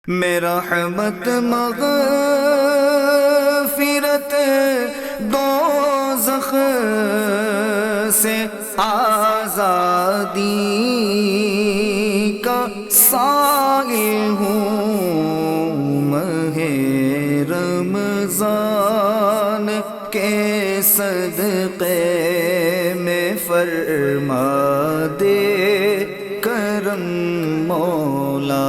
میرا رحمت مغفرت دوزخ سے آزادی کا سائل ہوں، ماہ رمضان کے صدقے میں فرما دے کرم مولا۔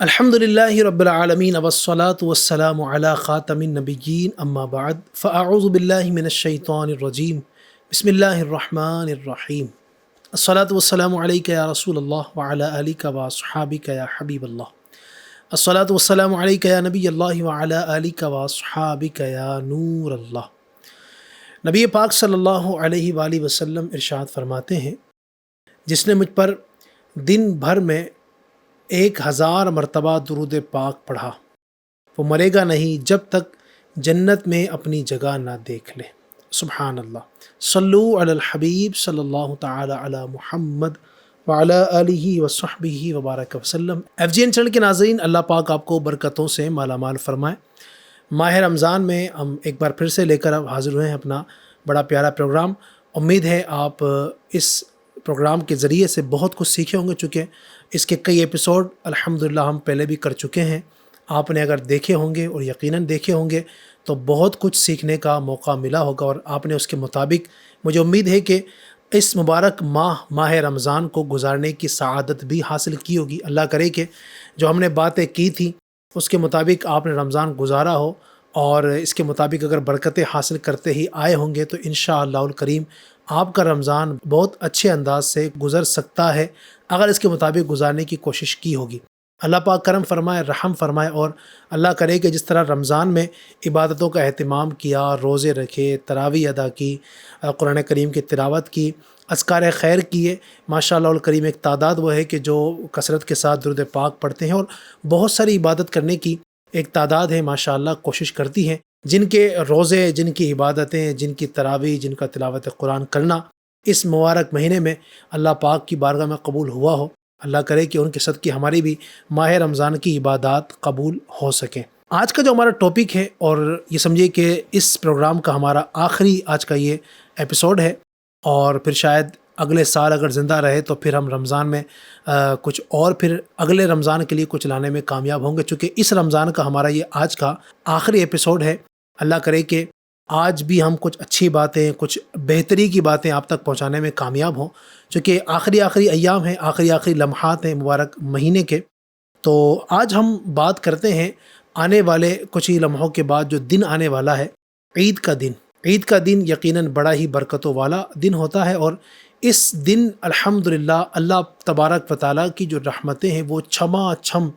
الحمدللہ رب العالمین والصلاة والسلام علی خاتم النبیین اما بعد فاعوذ باللہ من الشیطان الرجیم بسم اللہ الرحمن الرحیم۔ الصلاة والسلام علیک یا رسول اللہ وعلی آلک واصحابک یا حبیب اللہ۔ الصلاة والسلام علیک یا نبی اللہ وعلی آلک واصحابک یا نور اللہ۔ نبی پاک صلی اللہ علیہ وآلہ وسلم ارشاد فرماتے ہیں، جس نے مجھ پر دن بھر میں 1000 مرتبہ درود پاک پڑھا وہ مرے گا نہیں جب تک جنت میں اپنی جگہ نہ دیکھ لے۔ سبحان اللہ۔ صلو علی الحبیب صلی اللہ تعالی علی محمد وعلی آلہ وصحبہ وبارک وسلم۔ FGN چینل کے ناظرین، اللہ پاک آپ کو برکتوں سے مالا مال فرمائے۔ ماہ رمضان میں ہم ایک بار پھر سے لے کر اب حاضر ہوئے ہیں اپنا بڑا پیارا پروگرام۔ امید ہے آپ اس پروگرام کے ذریعے سے بہت کچھ سیکھے ہوں گے، چونکہ اس کے کئی ایپیسوڈ الحمدللہ ہم پہلے بھی کر چکے ہیں۔ آپ نے اگر دیکھے ہوں گے اور یقیناً دیکھے ہوں گے تو بہت کچھ سیکھنے کا موقع ملا ہوگا، اور آپ نے اس کے مطابق مجھے امید ہے کہ اس مبارک ماہ رمضان کو گزارنے کی سعادت بھی حاصل کی ہوگی۔ اللہ کرے کہ جو ہم نے باتیں کی تھیں اس کے مطابق آپ نے رمضان گزارا ہو، اور اس کے مطابق اگر برکتیں حاصل کرتے ہی آئے ہوں گے تو انشاءاللہ الکریم آپ کا رمضان بہت اچھے انداز سے گزر سکتا ہے اگر اس کے مطابق گزارنے کی کوشش کی ہوگی۔ اللہ پاک کرم فرمائے، رحم فرمائے، اور اللہ کرے کہ جس طرح رمضان میں عبادتوں کا اہتمام کیا، روزے رکھے، تراویح ادا کی، قرآن کریم کی تلاوت کی، اذکار خیر کیے، ماشاءاللہ الکریم ایک تعداد وہ ہے کہ جو کثرت کے ساتھ درود پاک پڑھتے ہیں، اور بہت ساری عبادت کرنے کی ایک تعداد ہے ماشاءاللہ کوشش کرتی ہے، جن کے روزے، جن کی عبادتیں، جن کی تراویح، جن کا تلاوت قرآن کرنا اس مبارک مہینے میں اللہ پاک کی بارگاہ میں قبول ہوا ہو۔ اللہ کرے کہ ان کے صدقے ہماری بھی ماہ رمضان کی عبادات قبول ہو سکیں۔ آج کا جو ہمارا ٹاپک ہے، اور یہ سمجھیے کہ اس پروگرام کا ہمارا آخری آج کا یہ ایپیسوڈ ہے، اور پھر شاید اگلے سال اگر زندہ رہے تو پھر ہم رمضان میں کچھ اور پھر اگلے رمضان کے لیے کچھ لانے میں کامیاب ہوں گے، چونکہ اس رمضان کا ہمارا یہ آج کا آخری ایپیسوڈ ہے۔ اللہ کرے کہ آج بھی ہم کچھ اچھی باتیں، کچھ بہتری کی باتیں آپ تک پہنچانے میں کامیاب ہوں، چونکہ آخری ایام ہیں، آخری لمحات ہیں مبارک مہینے کے۔ تو آج ہم بات کرتے ہیں آنے والے کچھ ہی لمحوں کے بعد جو دن آنے والا ہے، عید کا دن۔ عید کا دن یقیناً بڑا ہی برکتوں والا دن ہوتا ہے، اور اس دن الحمدللہ اللہ تبارک و تعالیٰ کی جو رحمتیں ہیں وہ چھما چھم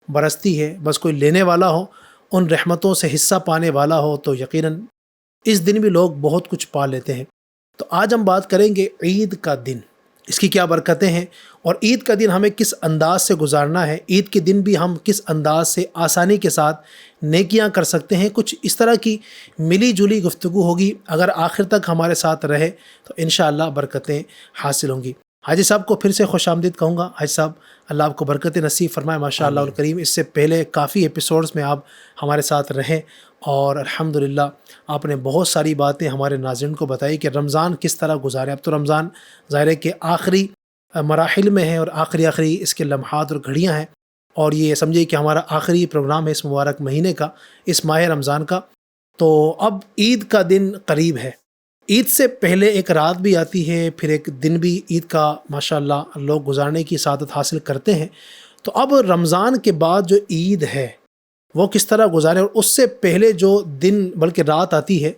برستی ہے۔ بس کوئی لینے والا ہو، ان رحمتوں سے حصہ پانے والا ہو، تو یقیناً اس دن بھی لوگ بہت کچھ پا لیتے ہیں۔ تو آج ہم بات کریں گے عید کا دن، اس کی کیا برکتیں ہیں، اور عید کا دن ہمیں کس انداز سے گزارنا ہے، عید کے دن بھی ہم کس انداز سے آسانی کے ساتھ نیکیاں کر سکتے ہیں۔ کچھ اس طرح کی ملی جلی گفتگو ہوگی، اگر آخر تک ہمارے ساتھ رہے تو انشاءاللہ برکتیں حاصل ہوں گی۔ حاجی صاحب کو پھر سے خوش آمدید کہوں گا۔ حاجی صاحب، اللہ آپ کو برکت نصیب فرمائے ماشاءاللہ الکریم۔ اس سے پہلے کافی ایپیسوڈز میں آپ ہمارے ساتھ رہیں، اور الحمدللہ آپ نے بہت ساری باتیں ہمارے ناظرین کو بتائی کہ رمضان کس طرح گزارے۔ اب تو رمضان ظاہر ہے کہ آخری مراحل میں ہے، اور آخری اس کے لمحات اور گھڑیاں ہیں، اور یہ سمجھیے کہ ہمارا آخری پروگرام ہے اس مبارک مہینے کا، اس ماہ رمضان کا۔ تو اب عید کا دن قریب ہے۔ عید سے پہلے ایک رات بھی آتی ہے، پھر ایک دن بھی عید کا ماشاءاللہ لوگ گزارنے کی سعادت حاصل کرتے ہیں۔ تو اب رمضان کے بعد جو عید ہے وہ کس طرح گزارے، اور اس سے پہلے جو دن بلکہ رات آتی ہے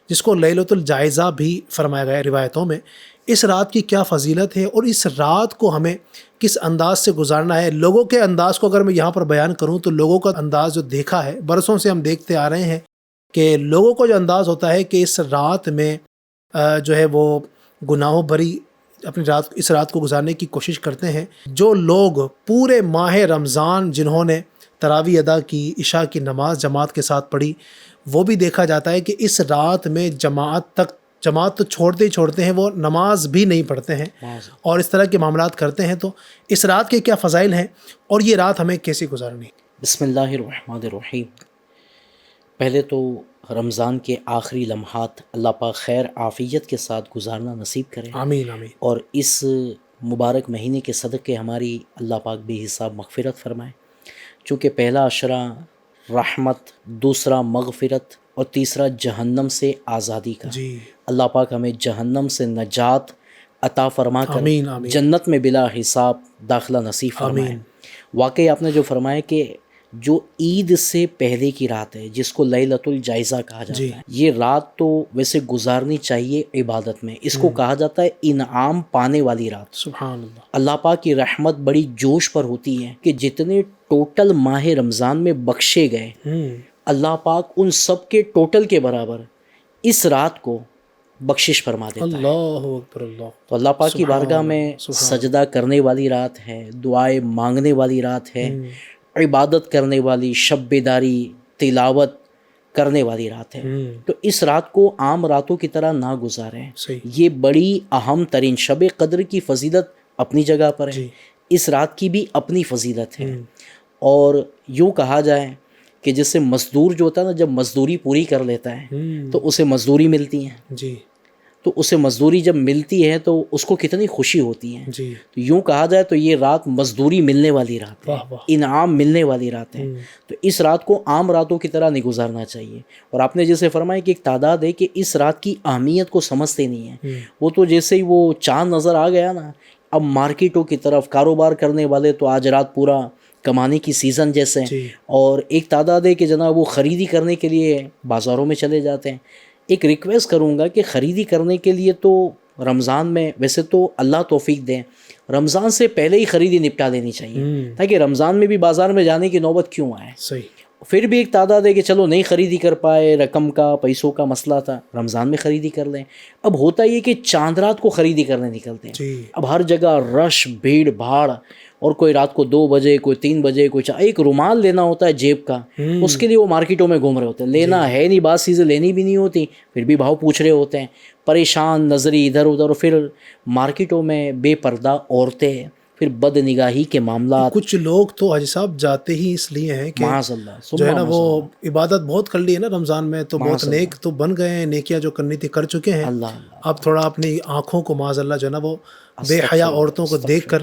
جس کو لیلۃ الجائزہ بھی فرمایا گیا ہے روایتوں میں، اس رات کی کیا فضیلت ہے، اور اس رات کو ہمیں کس انداز سے گزارنا ہے۔ لوگوں کے انداز کو اگر میں یہاں پر بیان کروں تو لوگوں کا انداز جو دیکھا ہے، برسوں سے ہم دیکھتے آ رہے ہیں کہ لوگوں کو جو انداز ہوتا ہے کہ اس رات میں جو ہے وہ گناہوں بھری اس رات کو گزارنے کی کوشش کرتے ہیں۔ جو لوگ پورے ماہ رمضان جنہوں نے تراویح ادا کی، عشاء کی نماز جماعت کے ساتھ پڑھی، وہ بھی دیکھا جاتا ہے کہ اس رات میں جماعت تک جماعت تو چھوڑتے ہی چھوڑتے ہیں، وہ نماز بھی نہیں پڑھتے ہیں اور اس طرح کے معاملات کرتے ہیں. تو اس رات کے کیا فضائل ہیں اور یہ رات ہمیں کیسے گزارنی؟ بسم اللہ الرحمن الرحیم. پہلے تو رمضان کے آخری لمحات اللہ پاک خیر عافیت کے ساتھ گزارنا نصیب کرے. آمین آمین. اور اس مبارک مہینے کے صدقے ہماری اللہ پاک بے حساب مغفرت فرمائے. چونکہ پہلا عشرہ رحمت، دوسرا مغفرت اور تیسرا جہنم سے آزادی کا. جی اللہ پاک ہمیں جہنم سے نجات عطا فرما کر آمین آمین. جنت میں بلا حساب داخلہ نصیب فرمائے. آمین. واقعی آپ نے جو فرمایا کہ جو عید سے پہلے کی رات ہے جس کو لیلۃ الجائزہ کہا جاتا ہے، یہ رات تو ویسے گزارنی چاہیے عبادت میں. اس کو کہا جاتا ہے انعام پانے والی رات. سبحان اللہ. اللہ پاک کی رحمت بڑی جوش پر ہوتی ہے کہ جتنے ٹوٹل ماہ رمضان میں بخشے گئے، اللہ پاک ان سب کے ٹوٹل کے برابر اس رات کو بخشش فرما دیتا ہے. اللہ اکبر اللہ. تو اللہ پاک کی بارگاہ میں سجدہ کرنے والی رات ہے، دعائیں مانگنے والی رات ہے، عبادت کرنے والی، شب بیداری، تلاوت کرنے والی رات ہے. تو اس رات کو عام راتوں کی طرح نہ گزاریں. یہ بڑی اہم ترین شب قدر کی فضیلت اپنی جگہ پر ہے، اس رات کی بھی اپنی فضیلت ہے. اور یوں کہا جائے کہ جیسے مزدور جو ہوتا ہے نا، جب مزدوری پوری کر لیتا ہے تو اسے مزدوری ملتی ہے. جی. تو اسے مزدوری جب ملتی ہے تو اس کو کتنی خوشی ہوتی ہے. جی. تو یوں کہا جائے تو یہ رات مزدوری ملنے والی رات ہے، انعام ملنے والی رات ہے. تو اس رات کو عام راتوں کی طرح نہیں گزارنا چاہیے. اور آپ نے جیسے فرمایا کہ ایک تعداد ہے کہ اس رات کی اہمیت کو سمجھتے نہیں ہیں. وہ تو جیسے ہی وہ چاند نظر آ گیا نا، اب مارکیٹوں کی طرف کاروبار کرنے والے تو آج رات پورا کمانے کی سیزن جیسے ہیں. اور ایک تعداد ہے کہ جناب وہ خریدی کرنے کے لیے بازاروں میں چلے جاتے ہیں. ایک ریکویسٹ کروں گا کہ خریدی کرنے کے لیے تو رمضان میں ویسے تو اللہ توفیق دیں، رمضان سے پہلے ہی خریدی نپٹا دینی چاہیے تاکہ رمضان میں بھی بازار میں جانے کی نوبت کیوں آئے. صحیح. پھر بھی ایک تعداد ہے کہ چلو نہیں خریدی کر پائے، رقم کا پیسوں کا مسئلہ تھا، رمضان میں خریدی کر لیں. اب ہوتا یہ کہ چاند رات کو خریدی کرنے نکلتے ہیں. اب ہر جگہ رش، بھیڑ بھاڑ، اور کوئی رات کو 2 بجے، کوئی 3 بجے، کوئی ایک رومال لینا ہوتا ہے جیب کا، اس کے لیے وہ مارکیٹوں میں گھوم رہے ہوتے ہیں. لینا ہے نہیں، بعض چیزیں لینی بھی نہیں ہوتی، پھر بھی بھاؤ پوچھ رہے ہوتے ہیں، پریشان نظری ادھر ادھر. اور پھر مارکیٹوں میں بے پردہ عورتیں، پھر بد نگاہی کے معاملات. کچھ لوگ تو حاجی صاحب جاتے ہی اس لیے ہیں کہ معاذ اللہ جو ہے نا وہ عبادت بہت کر لی ہے نا رمضان میں، تو بہت نیک تو بن گئے ہیں، نیکیاں جو کرنی تھی کر چکے ہیں. اب تھوڑا اپنی آنکھوں کو معاذ اللہ جو ہے نا وہ بے حیا عورتوں کو دیکھ کر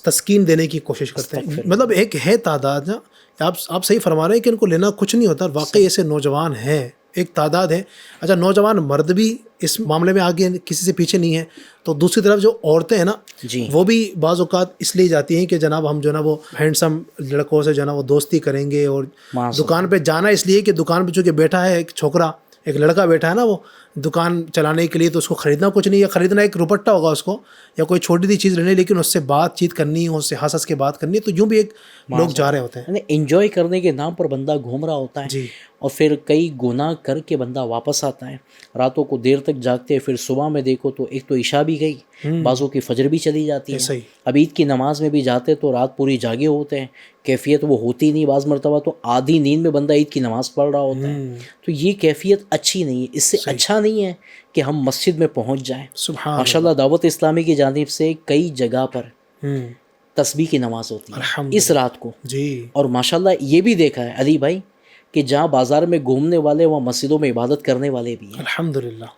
تسکین دینے کی کوشش کرتے ہیں. مطلب ایک ہے تعداد نا، آپ صحیح فرما رہے ہیں کہ ان کو لینا کچھ نہیں ہوتا. واقعی ایسے نوجوان ہیں، ایک تعداد ہے. اچھا، نوجوان مرد بھی اس معاملے میں آگے کسی سے پیچھے نہیں ہے. تو دوسری طرف جو عورتیں ہیں نا، وہ بھی بعض اوقات اس لیے جاتی ہیں کہ جناب ہم جو ہے نا وہ ہینڈسم لڑکوں سے جو ہے نا وہ دوستی کریں گے. اور دکان پہ جانا اس لیے کہ دکان پہ چونکہ بیٹھا ہے ایک چھوکرا، ایک لڑکا بیٹھا ہے نا وہ دکان چلانے کے لیے، تو اس کو خریدنا کچھ نہیں ہے، خریدنا ایک روپٹہ ہوگا اس کو یا کوئی چھوٹی سی چیز لینی، لیکن اس سے بات چیت کرنی، اس سے ہنس کے بات کرنی. تو یوں بھی ایک لوگ جا رہے ہوتے ہیں. انجوائے کرنے کے نام پر بندہ گھوم رہا ہوتا ہے اور پھر کئی گناہ کر کے بندہ واپس آتا ہے. راتوں کو دیر تک جاگتے ہیں، پھر صبح میں دیکھو تو ایک تو عشاء بھی گئی، بعضوں کی فجر بھی چلی جاتی ہے. اب عید کی نماز میں بھی جاتے تو رات پوری جاگے ہوتے ہیں، کیفیت وہ ہوتی نہیں. بعض مرتبہ تو آدھی نیند میں بندہ عید کی نماز پڑھ رہا ہوتا ہے. تو یہ کیفیت اچھی نہیں ہے. اس سے اچھا نہیں ہے کہ ہم مسجد میں پہنچ جائیں. ماشاء اللہ دعوت اسلامی کی جانب سے کئی جگہ پر تسبیح کی نماز ہوتی ہے اس رات کو. اور ماشاء اللہ یہ بھی دیکھا ہے علی بھائی کہ جہاں بازار میں گھومنے والے وہاں مسجدوں میں عبادت کرنے والے بھی ہیں.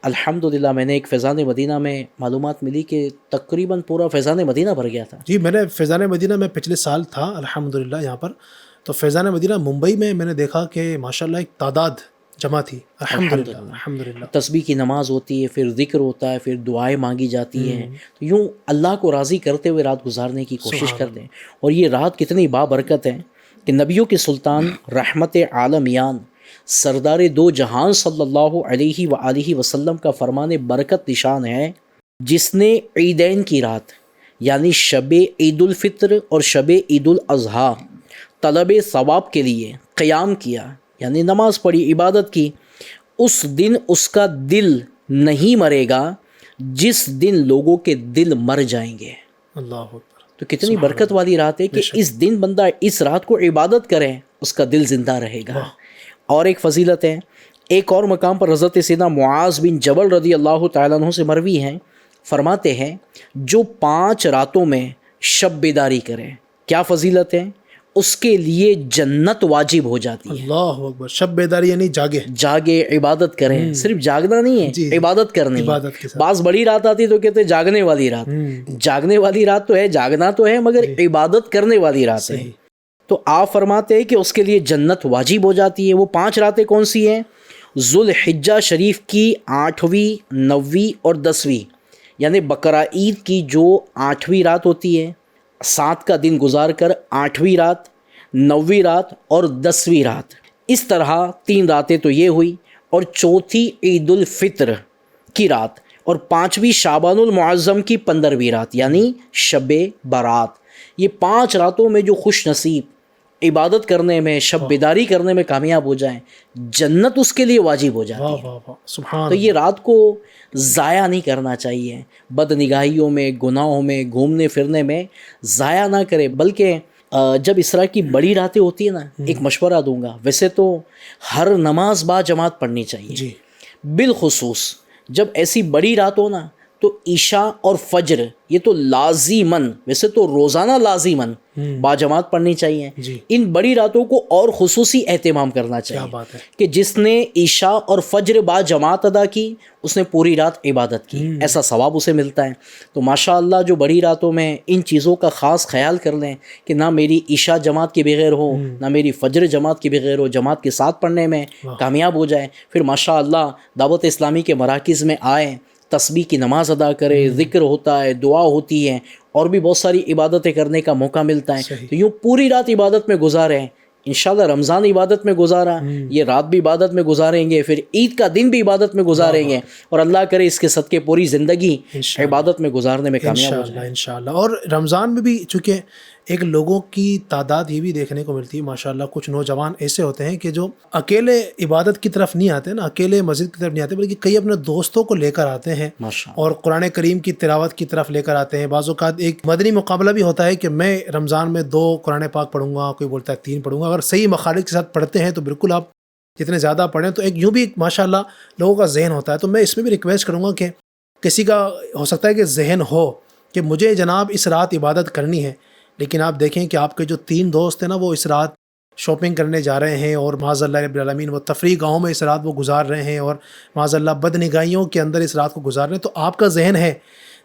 الحمدللہ میں نے ایک فیضان مدینہ میں معلومات ملی کہ تقریباً پورا فیضان مدینہ بھر گیا تھا. جی، میں نے فیضان مدینہ میں پچھلے سال تھا الحمدللہ یہاں پر. تو فیضان مدینہ ممبئی میں نے دیکھا کہ ماشاءاللہ ایک تعداد جمع تھی. الحمدللہ تسبیح کی نماز ہوتی ہے، پھر ذکر ہوتا ہے، پھر دعائیں مانگی جاتی ہیں. تو یوں اللہ کو راضی کرتے ہوئے رات گزارنے کی کوشش کرتے ہیں. اور یہ رات کتنی بابرکت ہے کہ نبیوں کے سلطان رحمت عالمیان سردار دو جہان صلی اللہ علیہ وآلہ وسلم کا فرمان برکت نشان ہے، جس نے عیدین کی رات یعنی شب عید الفطر اور شب عید الاضحیٰ طلب ثواب کے لیے قیام کیا، یعنی نماز پڑھی، عبادت کی. اس دن اس کا دل نہیں مرے گا جس دن لوگوں کے دل مر جائیں گے. اللہ اکبر. تو کتنی برکت والی رات ہے کہ اس دن بندہ اس رات کو عبادت کرے، اس کا دل زندہ رہے گا. اور ایک فضیلت ہے ایک اور مقام پر حضرت سیدنا معاذ بن جبل رضی اللہ تعالیٰ عنہ سے مروی ہیں، فرماتے ہیں جو 5 راتوں میں شب بیداری کرے، کیا فضیلت ہے، اس کے لیے جنت واجب ہو جاتی ہے۔ اللہ اکبر، شب بیداری یعنی جاگے عبادت کریں، صرف جاگنا نہیں ہے، عبادت کرنی ہے۔ بعض بڑی رات آتی تو کہتے ہیں جاگنے والی رات، جاگنے والی رات تو ہے، جاگنا تو ہے، مگر عبادت کرنے والی رات ہے۔ تو آپ فرماتے ہیں کہ اس کے لیے جنت واجب ہو جاتی ہے۔ وہ 5 راتیں کون سی ہیں؟ ذوالحجہ شریف کی 8ویں، 9ویں اور 10ویں، یعنی بقرہ عید کی جو 8ویں رات ہوتی ہے، 7 کا دن گزار کر 8ویں رات، 9ویں رات اور 10ویں رات، اس طرح 3 راتیں تو یہ ہوئی، اور چوتھی عید الفطر کی رات، اور 5ویں شعبان المعظم کی 15ویں رات یعنی شب برات۔ یہ 5 راتوں میں جو خوش نصیب عبادت کرنے میں، شب بیداری کرنے میں کامیاب ہو جائیں، جنت اس کے لیے واجب ہو جاتی ہے۔ سبحان تو یہ رات کو ضائع نہیں کرنا چاہیے، بد نگاہیوں میں، گناہوں میں، گھومنے پھرنے میں ضائع نہ کرے، بلکہ جب اس طرح کی بڑی راتیں ہوتی ہیں نا، ایک مشورہ دوں گا، ویسے تو ہر نماز با جماعت پڑھنی چاہیے، بالخصوص جب ایسی بڑی رات ہو نا، تو عشاء اور فجر یہ تو لازماً، ویسے تو روزانہ لازماً با جماعت پڑھنی چاہیے۔ ان بڑی راتوں کو اور خصوصی اہتمام کرنا چاہیے کہ جس نے عشاء اور فجر با جماعت ادا کی، اس نے پوری رات عبادت کی، ایسا ثواب اسے ملتا ہے۔ تو ماشاءاللہ جو بڑی راتوں میں ان چیزوں کا خاص خیال کر لیں کہ نہ میری عشاء جماعت کے بغیر ہو، نہ میری فجر جماعت کے بغیر ہو، جماعت کے ساتھ پڑھنے میں کامیاب ہو جائے، پھر ماشاءاللہ دعوت اسلامی کے مراکز میں آئیں، تسبیح کی نماز ادا کرے، ذکر ہوتا ہے، دعا ہوتی ہے، اور بھی بہت ساری عبادتیں کرنے کا موقع ملتا ہے۔ تو یوں پوری رات عبادت میں گزاریں، انشاءاللہ رمضان عبادت میں گزارا، یہ رات بھی عبادت میں گزاریں گے، پھر عید کا دن بھی عبادت میں گزاریں گے، اور اللہ کرے اس کے صدقے پوری زندگی عبادت میں گزارنے میں کامیاب ہو جائے انشاءاللہ۔ اور رمضان میں بھی چونکہ ایک لوگوں کی تعداد یہ بھی دیکھنے کو ملتی ہے ماشاءاللہ، کچھ نوجوان ایسے ہوتے ہیں کہ جو اکیلے عبادت کی طرف نہیں آتے نا، اکیلے مسجد کی طرف نہیں آتے، بلکہ کئی اپنے دوستوں کو لے کر آتے ہیں اور قرآن کریم کی تلاوت کی طرف لے کر آتے ہیں۔ بعض اوقات ایک مدنی مقابلہ بھی ہوتا ہے کہ میں رمضان میں 2 قرآن پاک پڑھوں گا، کوئی بولتا ہے 3 پڑھوں گا۔ اگر صحیح مخارج کے ساتھ پڑھتے ہیں تو بالکل آپ جتنے زیادہ پڑھیں، تو ایک یوں بھی ماشاءاللہ لوگوں کا ذہن ہوتا ہے۔ تو میں اس میں بھی ریکویسٹ کروں گا کہ کسی کا ہو سکتا ہے کہ ذہن ہو کہ مجھے جناب اس رات عبادت کرنی ہے، لیکن آپ دیکھیں کہ آپ کے جو 3 دوست ہیں نا، وہ اس رات شاپنگ کرنے جا رہے ہیں، اور معاذ اللہ رب العالمین وہ تفریح گاہوں میں اس رات وہ گزار رہے ہیں، اور معاذ اللہ بد نگاہیوں کے اندر اس رات کو گزار رہے ہیں۔ تو آپ کا ذہن ہے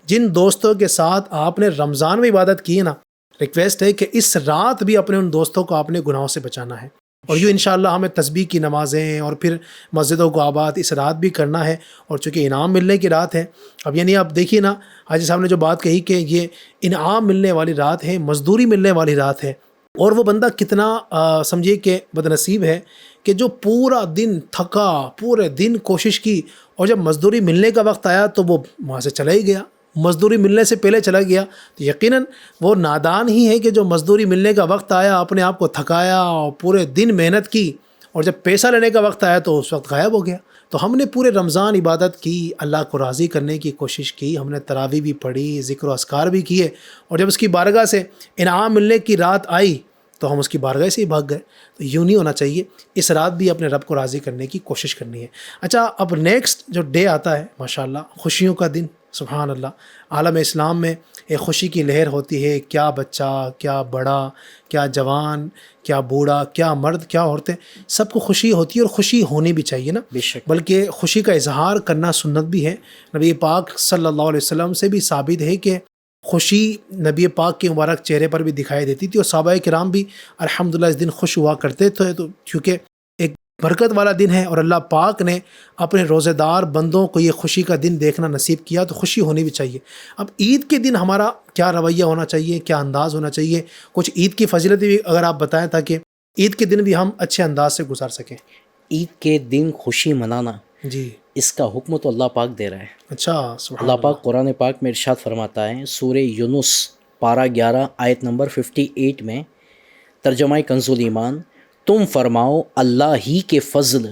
جن دوستوں کے ساتھ آپ نے رمضان میں عبادت کی ہے نا، ریکویسٹ ہے کہ اس رات بھی اپنے ان دوستوں کو آپ نے گناہوں سے بچانا ہے، اور یوں انشاءاللہ ہمیں تسبیح کی نمازیں اور پھر مسجدوں کو آباد اس رات بھی کرنا ہے، اور چونکہ انعام ملنے کی رات ہے۔ اب یعنی آپ دیکھیے نا، حاجی صاحب نے جو بات کہی کہ یہ انعام ملنے والی رات ہے، مزدوری ملنے والی رات ہے، اور وہ بندہ کتنا سمجھیے کہ بد نصیب ہے کہ جو پورا دن تھکا، پورے دن کوشش کی، اور جب مزدوری ملنے کا وقت آیا تو وہ وہاں سے چلا ہی گیا، مزدوری ملنے سے پہلے چلا گیا۔ تو یقیناً وہ نادان ہی ہے کہ جو مزدوری ملنے کا وقت آیا اپنے آپ کو تھکایا اور پورے دن محنت کی، اور جب پیسہ لینے کا وقت آیا تو اس وقت غائب ہو گیا۔ تو ہم نے پورے رمضان عبادت کی، اللہ کو راضی کرنے کی کوشش کی، ہم نے تراویح بھی پڑھی، ذکر و اذکار بھی کیے، اور جب اس کی بارگاہ سے انعام ملنے کی رات آئی تو ہم اس کی بارگاہ سے ہی بھاگ گئے۔ تو یوں نہیں ہونا چاہیے، اس رات بھی اپنے رب کو راضی کرنے کی کوشش کرنی ہے۔ اچھا، اب نیکسٹ جو ڈے آتا ہے ماشاءاللہ، خوشیوں کا دن، سبحان اللہ، عالم اسلام میں ایک خوشی کی لہر ہوتی ہے، کیا بچہ، کیا بڑا، کیا جوان، کیا بوڑھا، کیا مرد، کیا عورتیں، سب کو خوشی ہوتی ہے، اور خوشی ہونی بھی چاہیے نا، بلکہ خوشی کا اظہار کرنا سنت بھی ہے۔ نبی پاک صلی اللہ علیہ وسلم سے بھی ثابت ہے کہ خوشی نبی پاک کے مبارک چہرے پر بھی دکھائی دیتی تھی، اور صحابہ کرام بھی الحمدللہ اس دن خوش ہوا کرتے تھے، تو کیونکہ ایک برکت والا دن ہے، اور اللہ پاک نے اپنے روزہ دار بندوں کو یہ خوشی کا دن دیکھنا نصیب کیا، تو خوشی ہونی بھی چاہیے۔ اب عید کے دن ہمارا کیا رویہ ہونا چاہیے، کیا انداز ہونا چاہیے، کچھ عید کی فضیلتیں بھی اگر آپ بتائیں تاکہ عید کے دن بھی ہم اچھے انداز سے گزار سکیں۔ عید کے دن خوشی منانا، جی، اس کا حکم تو اللہ پاک دے رہا ہے۔ اچھا، سبحان اللہ پاک قرآن پاک میں ارشاد فرماتا ہے، سورہ یونس پارہ 11 آیت نمبر 58 میں، ترجمہ کنز الایمان، تم فرماؤ اللہ ہی کے فضل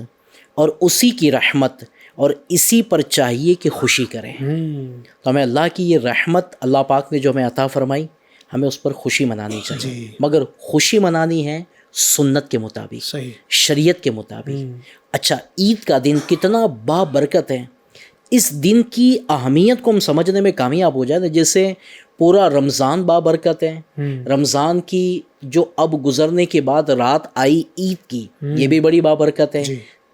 اور اسی کی رحمت، اور اسی پر چاہیے کہ خوشی کریں۔ تو ہمیں اللہ کی یہ رحمت اللہ پاک نے جو ہمیں عطا فرمائی، ہمیں اس پر خوشی منانی چاہیے، مگر خوشی منانی ہے سنت کے مطابق، صحیح، شریعت کے مطابق۔ اچھا، عید کا دن کتنا بابرکت ہے، اس دن کی اہمیت کو ہم سمجھنے میں کامیاب ہو جائے، جیسے پورا رمضان بابرکت ہے، رمضان کی جو اب گزرنے کے بعد رات آئی عید کی، یہ بھی بڑی بابرکت ہے،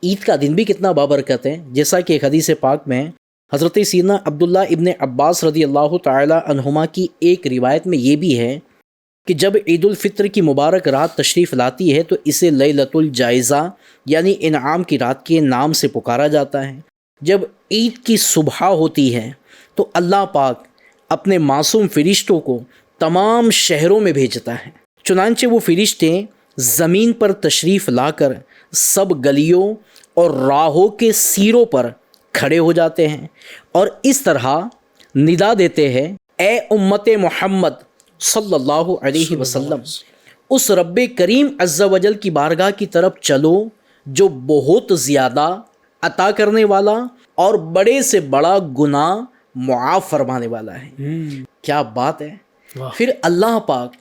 عید کا دن بھی کتنا بابرکت ہے۔ جیسا کہ ایک حدیث پاک میں حضرت سیدنا عبداللہ ابن عباس رضی اللہ تعالی عنہما کی ایک روایت میں یہ بھی ہے کہ جب عید الفطر کی مبارک رات تشریف لاتی ہے تو اسے لیلۃ الجائزہ یعنی انعام کی رات کے نام سے پکارا جاتا ہے۔ جب عید کی صبح ہوتی ہے تو اللہ پاک اپنے معصوم فرشتوں کو تمام شہروں میں بھیجتا ہے، چنانچہ وہ فرشتے زمین پر تشریف لا کر سب گلیوں اور راہوں کے سیروں پر کھڑے ہو جاتے ہیں اور اس طرح ندا دیتے ہیں، اے امت محمد صلی اللہ علیہ وسلم، اس رب کریم عز و جل کی بارگاہ کی طرف چلو جو بہت زیادہ عطا کرنے والا اور بڑے سے بڑا گناہ معاف فرمانے والا ہے۔ کیا بات ہے! پھر اللہ پاک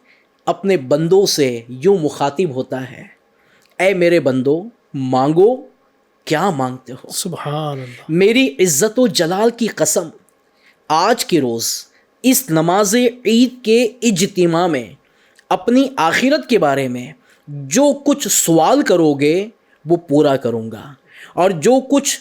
اپنے بندوں سے یوں مخاطب ہوتا ہے، اے میرے بندو، مانگو، کیا مانگتے ہو؟ سبحان اللہ، میری عزت و جلال کی قسم، آج کے روز اس نماز عید کے اجتماع میں اپنی آخرت کے بارے میں جو کچھ سوال کرو گے وہ پورا کروں گا، اور جو کچھ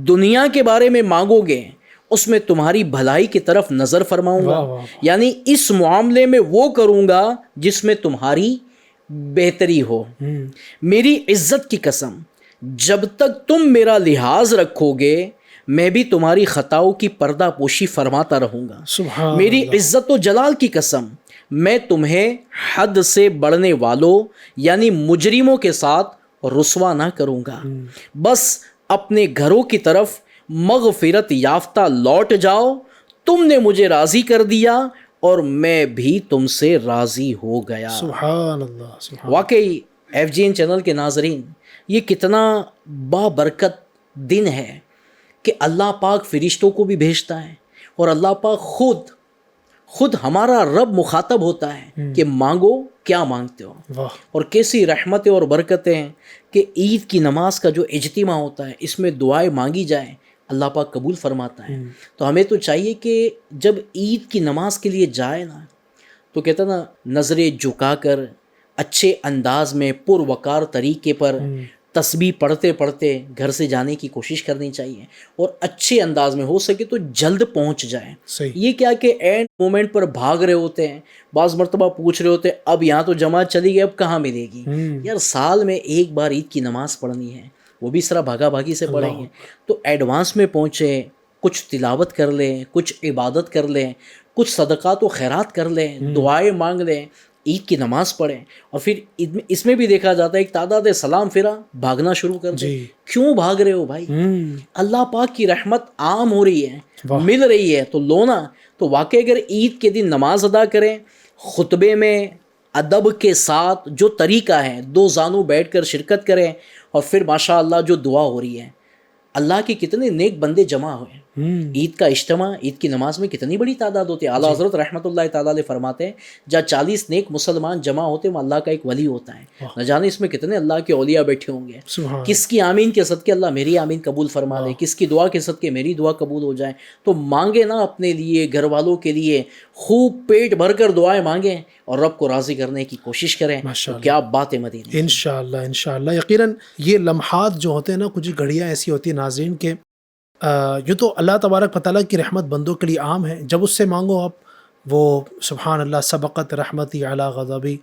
دنیا کے بارے میں مانگو گے اس میں تمہاری بھلائی کی طرف نظر فرماؤں گا، یعنی اس معاملے میں وہ کروں گا جس میں تمہاری بہتری ہو۔ میری عزت کی قسم، جب تک تم میرا لحاظ رکھو گے میں بھی تمہاری خطاؤں کی پردہ پوشی فرماتا رہوں گا۔ میری عزت و جلال کی قسم، میں تمہیں حد سے بڑھنے والوں یعنی مجرموں کے ساتھ رسوا نہ کروں گا۔ بس اپنے گھروں کی طرف مغفرت یافتہ لوٹ جاؤ، تم نے مجھے راضی کر دیا اور میں بھی تم سے راضی ہو گیا۔ سبحان اللہ، سبحان واقعی FGN چینل کے ناظرین، یہ کتنا بابرکت دن ہے کہ اللہ پاک فرشتوں کو بھی بھیجتا ہے اور اللہ پاک خود ہمارا رب مخاطب ہوتا ہے کہ مانگو، کیا مانگتے ہو۔ واہ، اور کیسی رحمتیں اور برکتیں ہیں کہ عید کی نماز کا جو اجتماع ہوتا ہے اس میں دعائیں مانگی جائیں، اللہ پاک قبول فرماتا ہے۔ تو ہمیں تو چاہیے کہ جب عید کی نماز کے لیے جائے نا تو کہتا نا، نظریں جھکا کر اچھے انداز میں پروقار طریقے پر تسبیح پڑھتے پڑھتے گھر سے جانے کی کوشش کرنی چاہیے، اور اچھے انداز میں ہو سکے تو جلد پہنچ جائیں۔ صحیح، یہ کیا کہ اینڈ مومنٹ پر بھاگ رہے ہوتے ہیں، بعض مرتبہ پوچھ رہے ہوتے ہیں اب یہاں تو جماعت چلی گئی، اب کہاں ملے گی؟ یار سال میں ایک بار عید کی نماز پڑھنی ہے، وہ بھی اس طرح بھاگا بھاگی سے پڑھیں گے، تو ایڈوانس میں پہنچیں، کچھ تلاوت کر لیں، کچھ عبادت کر لیں، کچھ صدقات و خیرات کر لیں، دعائیں مانگ لیں، عید کی نماز پڑھیں۔ اور پھر اس میں بھی دیکھا جاتا ہے ایک تعداد سلام پھرا بھاگنا شروع کر دیں۔ کیوں بھاگ رہے ہو بھائی؟ اللہ پاک کی رحمت عام ہو رہی ہے، مل رہی ہے تو لونا۔ تو واقعی اگر عید کے دن نماز ادا کریں، خطبے میں ادب کے ساتھ جو طریقہ ہے، دو زانو بیٹھ کر شرکت کریں، اور پھر ماشاء اللہ جو دعا ہو رہی ہے، اللہ کے کتنے نیک بندے جمع ہوئے۔ عید کا اجتماع، عید کی نماز میں کتنی بڑی تعداد ہوتی ہے۔ اعلیٰ حضرت رحمۃ اللہ تعالیٰ علیہ فرماتے ہیں جہاں 40 نیک مسلمان جمع ہوتے ہیں وہ اللہ کا ایک ولی ہوتا ہے۔ نہ جانے اس میں کتنے اللہ کے اولیاء بیٹھے ہوں گے۔ کس کی آمین کے صدقے اللہ میری آمین قبول فرما دے، کس کی دعا کے صدقے میری دعا قبول ہو جائے۔ تو مانگے نا اپنے لیے، گھر والوں کے لیے، خوب پیٹ بھر کر دعائیں مانگیں اور رب کو راضی کرنے کی کوشش کریں۔ کیا بات ہے مدینہ! انشاءاللہ انشاءاللہ یقیناً یہ لمحات جو ہوتے ہیں نا، کچھ گھڑیاں ایسی ہوتی ہیں ناظرین کہ یہ تو اللہ تبارک و تعالیٰ کی رحمت بندوں کے لیے عام ہے، جب اس سے مانگو آپ، وہ سبحان اللہ، سبقت رحمتی علی غضبی،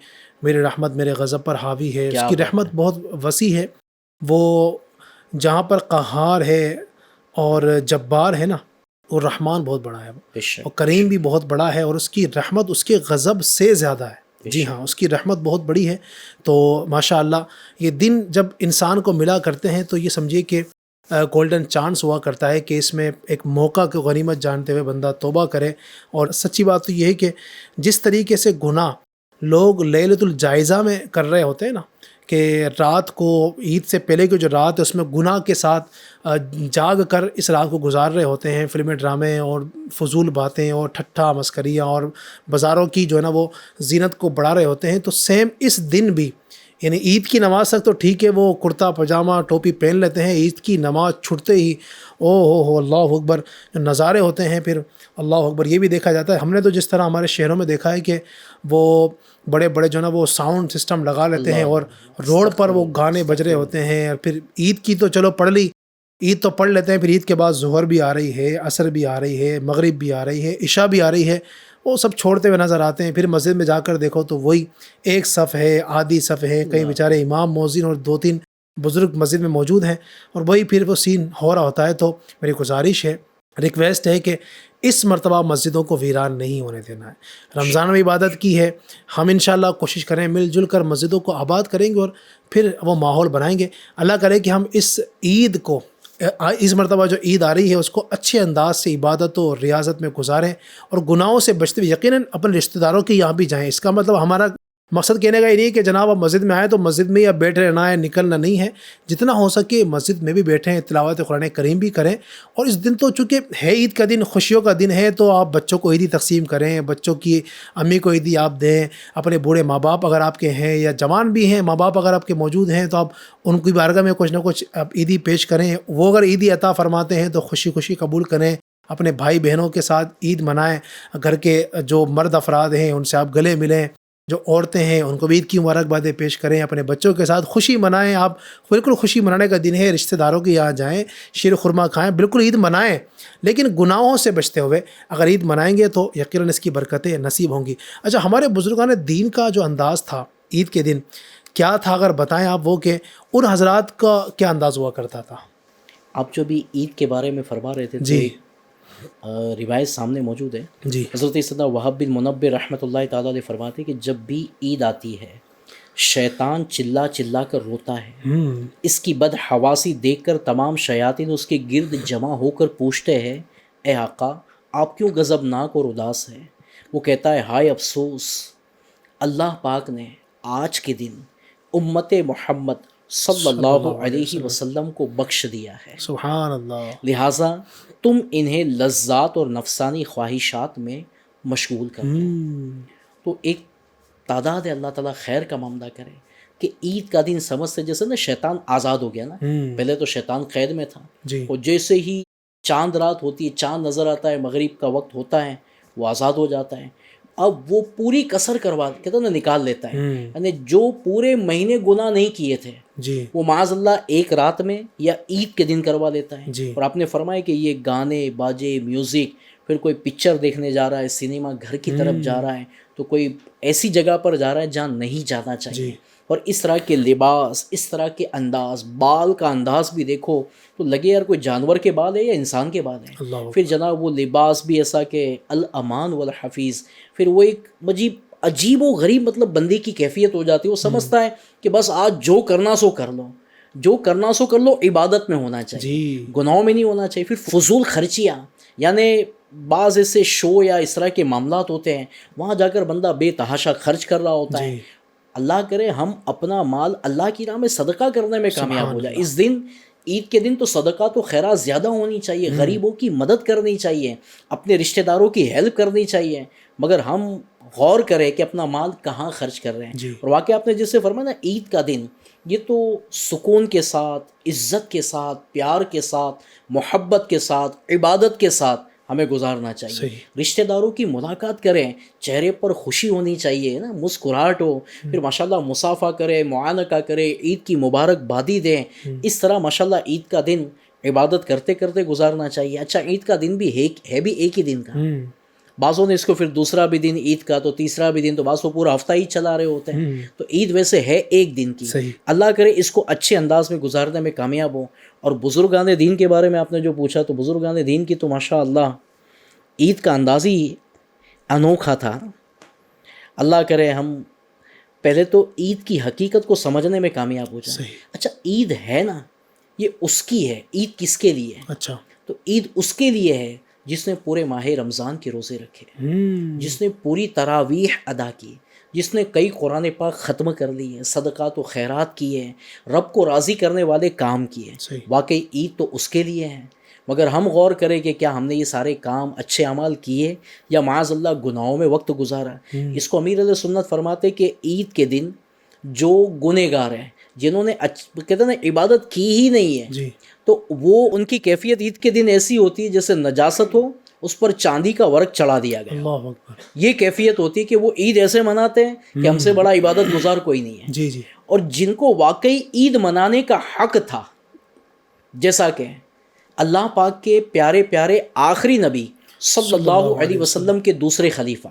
میری رحمت میرے غضب پر حاوی ہے۔ اس کی رحمت بہت وسیع ہے، وہ جہاں پر قہار ہے اور جبار ہے نا، وہ رحمان بہت بڑا ہے، اور کریم بھی بہت بڑا ہے، اور اس کی رحمت اس کے غضب سے زیادہ ہے۔ جی ہاں، اس کی رحمت بہت بڑی ہے۔ تو ماشاء اللہ یہ دن جب انسان کو ملا کرتے ہیں تو یہ سمجھیے کہ گولڈن چانس ہوا کرتا ہے کہ اس میں ایک موقع کو غنیمت جانتے ہوئے بندہ توبہ کرے۔ اور سچی بات تو یہ ہے کہ جس طریقے سے گناہ لوگ لیلۃ الجائزہ میں کر رہے ہوتے ہیں نا، کہ رات کو عید سے پہلے کی جو رات ہے اس میں گناہ کے ساتھ جاگ کر اس رات کو گزار رہے ہوتے ہیں، فلمیں ڈرامے اور فضول باتیں اور ٹھٹھا مسکریاں اور بازاروں کی جو ہے نا وہ زینت کو بڑھا رہے ہوتے ہیں، تو سیم اس دن بھی یعنی عید کی نماز تک تو ٹھیک ہے، وہ کرتا پاجامہ ٹوپی پہن لیتے ہیں، عید کی نماز چھٹتے ہی ہو اللہ اکبر جو نظارے ہوتے ہیں پھر اللہ اکبر یہ بھی دیکھا جاتا ہے۔ ہم نے تو جس طرح ہمارے شہروں میں دیکھا ہے کہ وہ بڑے بڑے جو نا وہ ساؤنڈ سسٹم لگا لیتے ہیں اور روڈ پر وہ گانے بج رہے ہوتے ہیں، اور پھر عید کی تو چلو پڑھ لی، عید تو پڑھ لیتے ہیں، پھر عید کے بعد ظہر بھی آ رہی ہے، عصر بھی آ رہی ہے، مغرب بھی آ رہی ہے، عشاء بھی آ رہی ہے، وہ سب چھوڑتے ہوئے نظر آتے ہیں۔ پھر مسجد میں جا کر دیکھو تو وہی ایک صف ہے، آدھی صف ہے، کئی بیچارے امام مؤذن اور 2-3 بزرگ مسجد میں موجود ہیں، اور وہی پھر وہ سین ہو رہا ہوتا ہے۔ تو میری گزارش ہے، ریکویسٹ ہے کہ اس مرتبہ مسجدوں کو ویران نہیں ہونے دینا ہے۔ رمضان میں عبادت کی ہے، ہم انشاءاللہ کوشش کریں مل جل کر مسجدوں کو آباد کریں گے اور پھر وہ ماحول بنائیں گے۔ اللہ کرے کہ ہم اس عید کو، اس مرتبہ جو عید آ رہی ہے، اس کو اچھے انداز سے عبادت و ریاضت میں گزاریں اور گناہوں سے بچتے ہوئے یقیناً اپنے رشتہ داروں کے یہاں بھی جائیں۔ اس کا مطلب ہمارا مقصد کہنے کا یہ نہیں ہے کہ جناب آپ مسجد میں آئیں تو مسجد میں یا بیٹھے رہنا ہے، نکلنا نہیں ہے، جتنا ہو سکے مسجد میں بھی بیٹھیں، تلاوت قرآن کریم بھی کریں۔ اور اس دن تو چونکہ ہے عید کا دن، خوشیوں کا دن ہے، تو آپ بچوں کو عیدی تقسیم کریں، بچوں کی امی کو عیدی آپ دیں، اپنے بوڑھے ماں باپ اگر آپ کے ہیں یا جوان بھی ہیں ماں باپ اگر آپ کے موجود ہیں تو آپ ان کی بارگاہ میں کچھ نہ کچھ عیدی پیش کریں۔ وہ اگر عیدی عطا فرماتے ہیں تو خوشی خوشی قبول کریں، اپنے بھائی بہنوں کے ساتھ عید منائیں، گھر کے جو مرد افراد ہیں ان سے آپ گلے ملیں، جو عورتیں ہیں ان کو بھی عید کی مبارکبادیں پیش کریں، اپنے بچوں کے ساتھ خوشی منائیں۔ آپ بالکل خوشی منانے کا دن ہے، رشتہ داروں کے یہاں جائیں، شیر خورما کھائیں، بالکل عید منائیں، لیکن گناہوں سے بچتے ہوئے اگر عید منائیں گے تو یقیناً اس کی برکتیں نصیب ہوں گی۔ اچھا، ہمارے بزرگان دین کا جو انداز تھا عید کے دن کیا تھا، اگر بتائیں آپ وہ، کہ ان حضرات کا کیا انداز ہوا کرتا تھا؟ آپ جو بھی عید کے بارے میں فرما رہے تھے جی، روایت سامنے موجود ہے۔ جی، حضرت سیدنا وہب بن منبہ رحمۃ اللہ تعالیٰ علیہ فرماتے کہ جب بھی عید آتی ہے شیطان چلا چلا کر روتا ہے، اس کی بدحواسی دیکھ کر تمام شیاطین اس کے گرد جمع ہو کر پوچھتے ہیں، اے آقا آپ کیوں غضبناک اور اداس ہیں؟ وہ کہتا ہے، ہائے افسوس، اللہ پاک نے آج کے دن امت محمد صلی اللہ علیہ وسلم کو بخش دیا ہے، سبحان اللہ، لہٰذا تم انہیں لذات اور نفسانی خواہشات میں مشغول کر دو۔ تو ایک تعداد ہے، اللہ تعالیٰ خیر کا معاملہ کرے، کہ عید کا دن سمجھ سے جیسے نا شیطان آزاد ہو گیا نا، پہلے تو شیطان قید میں تھا، جی، اور جیسے ہی چاند رات ہوتی ہے، چاند نظر آتا ہے، مغرب کا وقت ہوتا ہے، وہ آزاد ہو جاتا ہے۔ اب وہ پوری کسر کروا کہتا نا نکال لیتا ہے، یعنی جو پورے مہینے گناہ نہیں کیے تھے جی، وہ معاذ اللہ ایک رات میں یا عید کے دن کروا لیتا ہے۔ جی، اور آپ نے فرمایا کہ یہ گانے باجے میوزک، پھر کوئی پکچر دیکھنے جا رہا ہے، سنیما گھر کی طرف جا رہا ہے، تو کوئی ایسی جگہ پر جا رہا ہے جہاں نہیں جانا چاہیے، اور اس طرح کے لباس، اس طرح کے انداز، بال کا انداز بھی دیکھو تو لگے یار کوئی جانور کے بال ہے یا انسان کے بال ہیں۔ اللہ، پھر جناب وہ لباس بھی ایسا کہ الامان والحفیظ، پھر وہ ایک عجیب و غریب مطلب بندے کی کیفیت ہو جاتی ہے، وہ سمجھتا ہے کہ بس آج جو کرنا سو کر لو، جو کرنا سو کر لو، عبادت میں ہونا چاہیے، گناہوں میں نہیں ہونا چاہیے۔ پھر فضول خرچیاں، یعنی بعض ایسے شو یا اس طرح کے معاملات ہوتے ہیں وہاں جا کر بندہ بے تحاشا خرچ کر رہا ہوتا ہے۔ اللہ کرے ہم اپنا مال اللہ کی راہ میں صدقہ کرنے میں کامیاب ہو جائے۔ اس دن عید کے دن تو صدقہ تو خیرات زیادہ ہونی چاہیے، غریبوں کی مدد کرنی چاہیے، اپنے رشتہ داروں کی ہیلپ کرنی چاہیے، مگر ہم غور کریں کہ اپنا مال کہاں خرچ کر رہے ہیں۔ اور واقعہ آپ نے جس سے فرمایا نا، عید کا دن یہ تو سکون کے ساتھ، عزت کے ساتھ، پیار کے ساتھ، محبت کے ساتھ، عبادت کے ساتھ ہمیں گزارنا چاہیے۔ رشتہ داروں کی ملاقات کریں، چہرے پر خوشی ہونی چاہیے نا، مسکراہٹ ہو، پھر ماشاءاللہ مصافحہ کرے، معانقہ کرے، عید کی مبارک بادی دیں، اس طرح ماشاءاللہ عید کا دن عبادت کرتے کرتے گزارنا چاہیے۔ اچھا، عید کا دن بھی ہے بھی ایک ہی دن کا، بعضوں نے اس کو پھر دوسرا بھی دن عید کا، تو تیسرا بھی دن، تو بعض وہ پورا ہفتہ ہی چلا رہے ہوتے ہیں۔ تو عید ویسے ہے ایک دن کی، اللہ کرے اس کو اچھے انداز میں گزارنے میں کامیاب ہو۔ اور بزرگان دین کے بارے میں آپ نے جو پوچھا، تو بزرگان دین کی تو ماشاء اللہ عید کا انداز ہی انوکھا تھا۔ اللہ کرے ہم پہلے تو عید کی حقیقت کو سمجھنے میں کامیاب ہو جائیں۔ اچھا، عید ہے نا، یہ اس کی ہے، عید کس کے لیے ہے؟ اچھا، تو عید اس کے لیے ہے جس نے پورے ماہ رمضان کے روزے رکھے، جس نے پوری تراویح ادا کی، جس نے کئی قرآن پاک ختم کر لیے، صدقات و خیرات کیے، رب کو راضی کرنے والے کام کیے۔ واقعی عید تو اس کے لیے ہے، مگر ہم غور کریں کہ کیا ہم نے یہ سارے کام اچھے اعمال کیے یا معاذ اللہ گناہوں میں وقت گزارا؟ اس کو امیر علیہ سنت فرماتے کہ عید کے دن جو گنہگار ہیں، جنہوں نے کہتے ہیں نا عبادت کی ہی نہیں ہے، جی تو وہ ان کی کیفیت عید کے دن ایسی ہوتی ہے جیسے نجاست ہو، اس پر چاندی کا ورق چڑھا دیا گیا، اللہ اکبر، یہ کیفیت ہوتی ہے کہ وہ عید ایسے مناتے ہیں کہ ہم سے بڑا عبادت گزار کوئی نہیں ہے۔ جی جی اور جن کو واقعی عید منانے کا حق تھا، جیسا کہ اللہ پاک کے پیارے پیارے آخری نبی صلی اللہ علیہ وسلم کے دوسرے خلیفہ،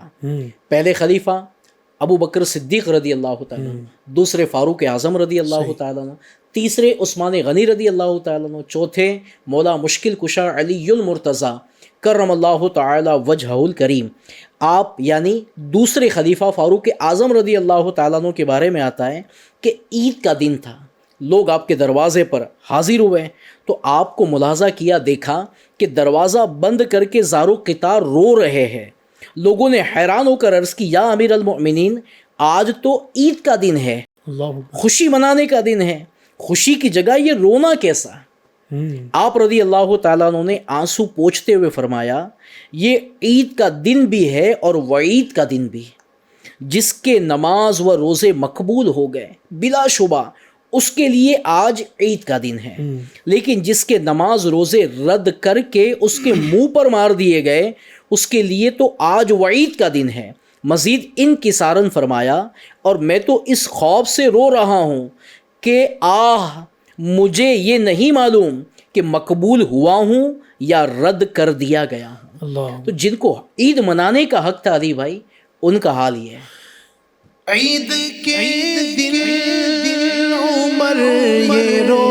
پہلے خلیفہ ابو بکر صدیق رضی اللہ تعالیٰ، دوسرے فاروق اعظم رضی اللہ تعالیٰ، تیسرے عثمان غنی رضی اللہ تعالیٰ، چوتھے مولا مشکل کشا علی المرتضیٰ کرم اللہ تعالی وجہہ الکریم، آپ یعنی دوسرے خلیفہ فاروق اعظم رضی اللہ تعالیٰ عنہ کے بارے میں آتا ہے کہ عید کا دن تھا، لوگ آپ کے دروازے پر حاضر ہوئے تو آپ کو ملاحظہ کیا، دیکھا کہ دروازہ بند کر کے زار و قطار رو رہے ہیں۔ لوگوں نے حیران ہو کر عرض کی، یا امیر المؤمنین، آج تو عید کا دن ہے، اللہ اکبر، خوشی منانے کا دن ہے، خوشی کی جگہ یہ رونا کیسا؟ آپ رضی اللہ تعالیٰ عنہ نے آنسو پوچھتے ہوئے فرمایا، یہ عید کا دن بھی ہے اور وعید کا دن بھی، جس کے نماز و روزے مقبول ہو گئے بلا شبہ اس کے لیے آج عید کا دن ہے، لیکن جس کے نماز روزے رد کر کے اس کے منہ پر مار دیے گئے اس کے لیے تو آج وعید کا دن ہے۔ مزید انکسارن فرمایا، اور میں تو اس خوف سے رو رہا ہوں کہ مجھے یہ نہیں معلوم کہ مقبول ہوا ہوں یا رد کر دیا گیا ہوں۔ اللہ، تو جن کو عید منانے کا حق تھا علی بھائی، ان کا حال یہ ہے۔ عید کے دن عمر یہ رو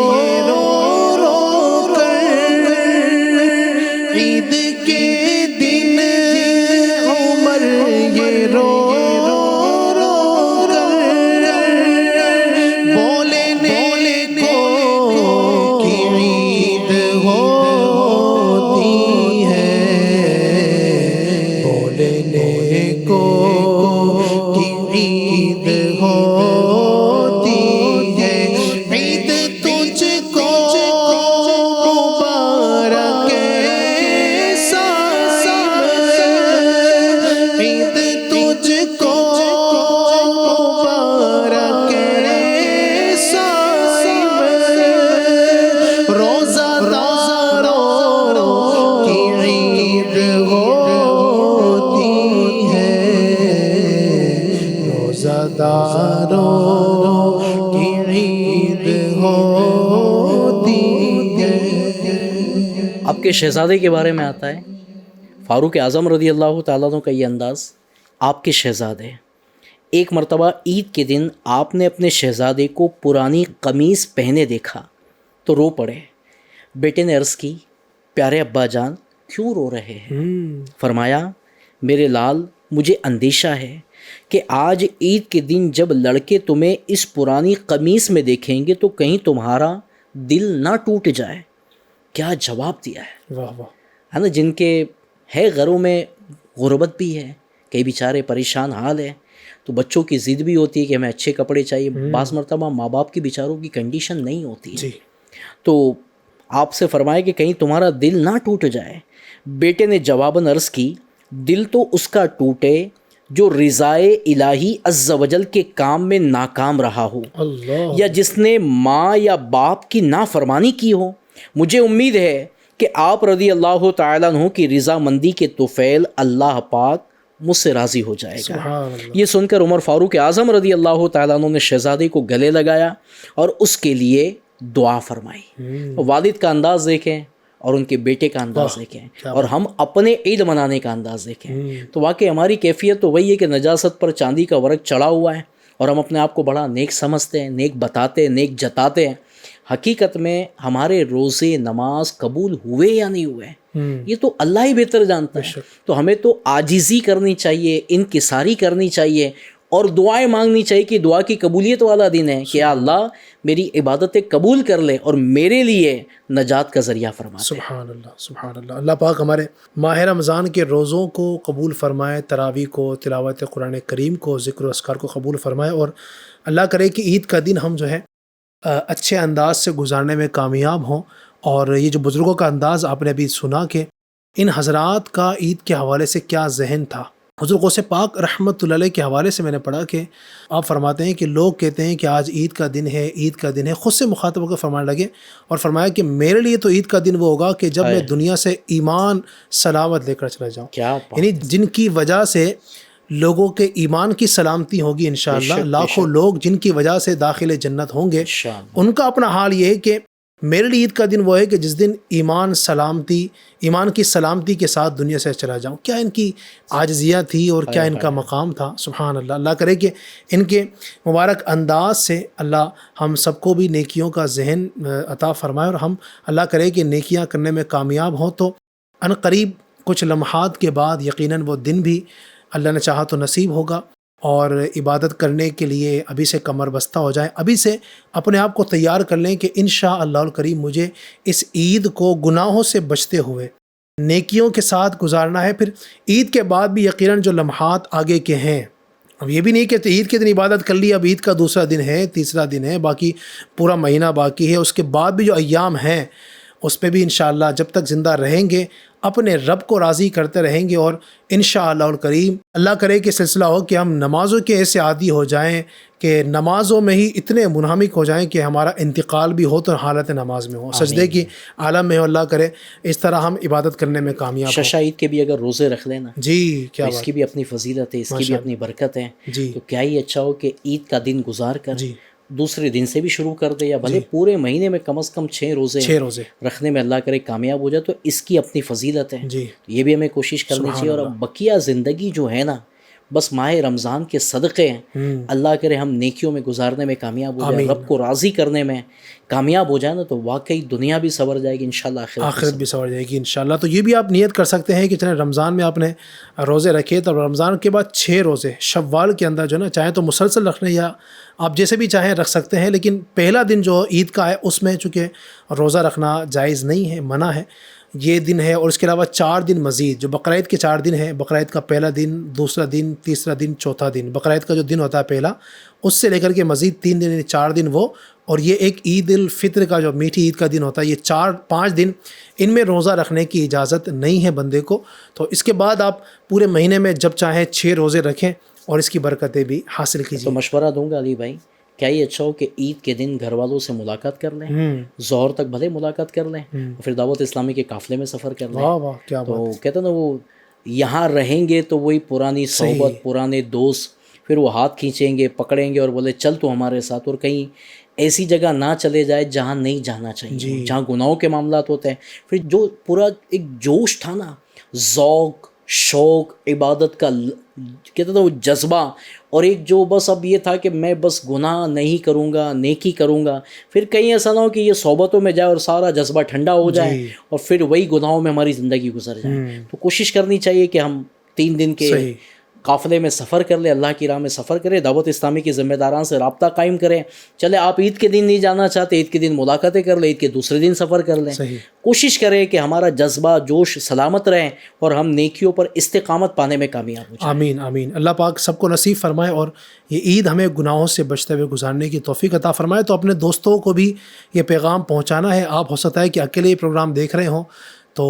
رو کر، عید کے دن عمر یہ رو رو کر، بولنے کو کہ عید ہوتی ہے، بولنے کو کہ عید ہوتی ہے، عید تجھ کو مبارک صاحب، عید تجھ کو مبارک صاحب، روزہ داروں کی عید ہوتی ہے، روزہ داروں کی عید ہوتی ہے۔ آپ کے شہزادے کے بارے میں آتا ہے، فاروق اعظم رضی اللہ تعالیٰ عنہ کا یہ انداز، آپ کے شہزادے، ایک مرتبہ عید کے دن آپ نے اپنے شہزادے کو پرانی قمیص پہنے دیکھا تو رو پڑے۔ بیٹے نے عرض کی، پیارے ابا جان کیوں رو رہے ہیں؟ فرمایا، میرے لال، مجھے اندیشہ ہے کہ آج عید کے دن جب لڑکے تمہیں اس پرانی قمیص میں دیکھیں گے تو کہیں تمہارا دل نہ ٹوٹ جائے۔ کیا جواب دیا ہے، واہ واہ، ہے نا؟ جن کے ہے گھروں میں غربت بھی ہے، کئی بیچارے پریشان حال ہے، تو بچوں کی ضد بھی ہوتی ہے کہ ہمیں اچھے کپڑے چاہیے، بعض مرتبہ ماں باپ کی بیچاروں کی کنڈیشن نہیں ہوتی ہے، جی تو آپ سے فرمائے کہ کہیں تمہارا دل نہ ٹوٹ جائے۔ بیٹے نے جواباً عرض کی، دل تو اس کا ٹوٹے جو رضائے الہی عز و جل کے کام میں ناکام رہا ہو، اللہ، یا جس نے ماں یا باپ کی نافرمانی کی ہو۔ مجھے امید ہے کہ آپ رضی اللہ تعالیٰ عنہ کی رضامندی کے طفیل اللہ پاک مجھ سے راضی ہو جائے گا۔ سبحان اللہ، یہ سن کر عمر فاروق اعظم رضی اللہ تعالیٰ عنہ نے شہزادے کو گلے لگایا اور اس کے لیے دعا فرمائی۔ والد کا انداز دیکھیں اور ان کے بیٹے کا انداز دیکھیں، اور ہم اپنے عید منانے کا انداز دیکھیں، تو واقعی ہماری کیفیت تو وہی ہے کہ نجاست پر چاندی کا ورق چڑھا ہوا ہے اور ہم اپنے آپ کو بڑا نیک سمجھتے ہیں، نیک بتاتے ہیں، نیک جتاتے ہیں۔ حقیقت میں ہمارے روزے نماز قبول ہوئے یا نہیں ہوئے یہ تو اللہ ہی بہتر جانتا ہے۔ تو ہمیں تو عاجزی کرنی چاہیے، انکساری کرنی چاہیے اور دعائیں مانگنی چاہیے کہ دعا کی قبولیت والا دن ہے کہ یا اللہ میری عبادتیں قبول کر لے اور میرے لیے نجات کا ذریعہ فرما دے۔ سبحان اللہ، سبحان اللہ۔ اللہ پاک ہمارے ماہ رمضان کے روزوں کو قبول فرمائے، تراویح کو، تلاوت قرآن کریم کو، ذکر و اذکار کو قبول فرمائے، اور اللہ کرے کہ عید کا دن ہم جو ہے اچھے انداز سے گزارنے میں کامیاب ہوں۔ اور یہ جو بزرگوں کا انداز آپ نے ابھی سنا کہ ان حضرات کا عید کے حوالے سے کیا ذہن تھا، حضور غوث پاک رحمۃ اللہ علیہ کے حوالے سے میں نے پڑھا کہ آپ فرماتے ہیں کہ لوگ کہتے ہیں کہ آج عید کا دن ہے، عید کا دن ہے، خود سے مخاطب ہو کر فرمانے لگے اور فرمایا کہ میرے لیے تو عید کا دن وہ ہوگا کہ جب میں دنیا سے ایمان سلامت لے کر چلا جاؤں، یعنی جن کی وجہ سے لوگوں کے ایمان کی سلامتی ہوگی انشاءاللہ، لاکھوں لوگ جن کی وجہ سے داخل جنت ہوں گے، ان کا اپنا حال یہ ہے کہ میرے لیے عید کا دن وہ ہے کہ جس دن ایمان کی سلامتی کے ساتھ دنیا سے چلا جاؤں۔ کیا ان کی عاجزیہ تھی اور کیا ان کا مقام تھا، سبحان اللہ۔ اللہ کرے کہ ان کے مبارک انداز سے اللہ ہم سب کو بھی نیکیوں کا ذہن عطا فرمائے، اور ہم اللہ کرے کہ نیکیاں کرنے میں کامیاب ہوں تو ان قریب کچھ لمحات کے بعد یقیناً وہ دن بھی اللہ نے چاہا تو نصیب ہوگا، اور عبادت کرنے کے لیے ابھی سے کمر بستہ ہو جائیں، ابھی سے اپنے آپ کو تیار کر لیں کہ انشاءاللہ الکریم مجھے اس عید کو گناہوں سے بچتے ہوئے نیکیوں کے ساتھ گزارنا ہے۔ پھر عید کے بعد بھی یقیناً جو لمحات آگے کے ہیں، اب یہ بھی نہیں کہ عید کے دن عبادت کر لی، اب عید کا دوسرا دن ہے، تیسرا دن ہے، باقی پورا مہینہ باقی ہے، اس کے بعد بھی جو ایام ہیں اس پہ بھی انشاءاللہ جب تک زندہ رہیں گے اپنے رب کو راضی کرتے رہیں گے، اور انشاءاللہ الکریم اللہ کرے کہ سلسلہ ہو کہ ہم نمازوں کے ایسے عادی ہو جائیں کہ نمازوں میں ہی اتنے منہمک ہو جائیں کہ ہمارا انتقال بھی ہو تو حالت نماز میں ہو، سجدے کی عالم میں ہو، اللہ کرے اس طرح ہم عبادت کرنے میں کامیاب ہوں۔ ششا عید کے بھی اگر روزے رکھ لینا جی کیا اس کی بھی اپنی فضیلت ہے، اس کی بھی اپنی برکت ہے، تو کیا ہی اچھا ہو کہ عید کا دن گزار کر دوسرے دن سے بھی شروع کر دے، یا بھلے پورے مہینے میں کم از کم 6 روزے رکھنے میں اللہ کرے کامیاب ہو جائے، تو اس کی اپنی فضیلت ہے، یہ بھی ہمیں کوشش کرنی چاہیے۔ اور بقیہ زندگی جو ہے نا، بس ماہ رمضان کے صدقے ہیں، اللہ کرے ہم نیکیوں میں گزارنے میں کامیاب ہو جائے، رب کو راضی کرنے میں کامیاب ہو جائے نا، تو واقعی دنیا بھی سنور جائے گی انشاءاللہ، آخرت بھی سنور جائے گی انشاءاللہ۔ تو یہ بھی آپ نیت کر سکتے ہیں کہ چلیں رمضان میں آپ نے روزے رکھے، تو رمضان کے بعد 6 روزے شوال کے اندر جو ہے نا، چاہیں تو مسلسل رکھنے یا آپ جیسے بھی چاہیں رکھ سکتے ہیں، لیکن پہلا دن جو عید کا ہے اس میں چونکہ روزہ رکھنا جائز نہیں ہے، منع ہے، یہ دن ہے، اور اس کے علاوہ 4 دن مزید جو بقرعید کے 4 دن ہیں، بقرعید کا پہلا دن، دوسرا دن، تیسرا دن، چوتھا دن، بقرعید کا جو دن ہوتا ہے پہلا، اس سے لے کر کے مزید 3 دن، 4 دن وہ، اور یہ ایک عید الفطر کا جو میٹھی عید کا دن ہوتا ہے، یہ 4-5 دن ان میں روزہ رکھنے کی اجازت نہیں ہے بندے کو۔ تو اس کے بعد آپ پورے مہینے میں جب چاہیں 6 روزے رکھیں اور اس کی برکتیں بھی حاصل کیجیے۔ تو مشورہ دوں گا علی بھائی، کیا یہ اچھا ہو کہ عید کے دن گھر والوں سے ملاقات کر لیں، ظہر تک بھلے ملاقات کر لیں، پھر دعوت اسلامی کے قافلے میں سفر کر لیں۔ تو کہتے ہیں نا، وہ یہاں رہیں گے تو وہی پرانی صحبت، پرانے دوست پھر وہ ہاتھ کھینچیں گے، پکڑیں گے اور بولے چل تو ہمارے ساتھ، اور کہیں ایسی جگہ نہ چلے جائے جہاں نہیں جانا چاہیے، جہاں گناہوں کے معاملات ہوتے ہیں۔ پھر جو پورا ایک جوش تھا نا، ذوق، شوق، عبادت کا کہتے تھے وہ جذبہ، اور ایک جو بس اب یہ تھا کہ میں بس گناہ نہیں کروں گا، نیکی کروں گا، پھر کہیں ایسا نہ ہو کہ یہ صحبتوں میں جائے اور سارا جذبہ ٹھنڈا ہو جائے اور پھر وہی گناہوں میں ہماری زندگی گزر جائے۔ تو کوشش کرنی چاہیے کہ ہم 3 دن کے قافلے میں سفر کر لیں، اللہ کی راہ میں سفر کریں، دعوت اسلامی کے ذمہ داران سے رابطہ قائم کریں۔ چلے آپ عید کے دن نہیں جانا چاہتے، عید کے دن ملاقاتیں کر لیں، عید کے دوسرے دن سفر کر لیں۔ کوشش کریں کہ ہمارا جذبہ، جوش سلامت رہیں اور ہم نیکیوں پر استقامت پانے میں کامیاب ہو جائیں۔ آمین آمین۔ اللہ پاک سب کو نصیب فرمائے اور یہ عید ہمیں گناہوں سے بچتے ہوئے گزارنے کی توفیق عطا فرمائے۔ تو اپنے دوستوں کو بھی یہ پیغام پہنچانا ہے۔ آپ ہو سکتا ہے کہ اکیلے یہ پروگرام دیکھ رہے ہوں، تو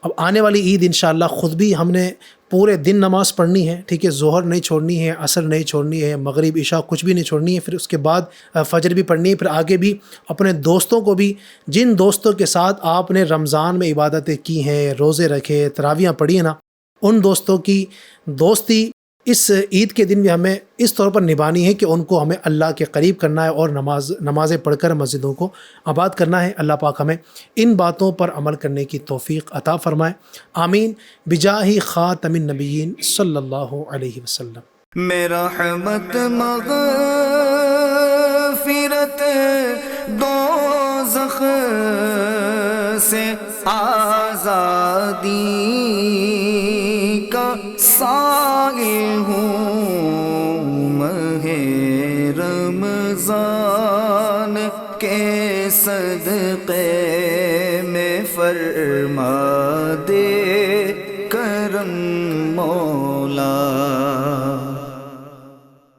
اب آنے والی عید انشاءاللہ خود بھی ہم نے پورے دن نماز پڑھنی ہے، ٹھیک ہے، ظہر نہیں چھوڑنی ہے، عصر نہیں چھوڑنی ہے، مغرب عشاء کچھ بھی نہیں چھوڑنی ہے، پھر اس کے بعد فجر بھی پڑھنی ہے، پھر آگے بھی اپنے دوستوں کو بھی، جن دوستوں کے ساتھ آپ نے رمضان میں عبادتیں کی ہیں، روزے رکھے، تراویحاں پڑھی ہیں نا، ان دوستوں کی دوستی اس عید کے دن بھی ہمیں اس طور پر نبھانی ہے کہ ان کو ہمیں اللہ کے قریب کرنا ہے اور نمازیں پڑھ کر مسجدوں کو آباد کرنا ہے۔ اللہ پاک ہمیں ان باتوں پر عمل کرنے کی توفیق عطا فرمائے، آمین، بجاہ خاتم النبیین صلی اللہ علیہ وسلم۔ میں رحمت مغفرت دوزخ سے آزادی کا سائل ہوں، ماہ رمضان کے صدقے میں فرما دے کرم مولا۔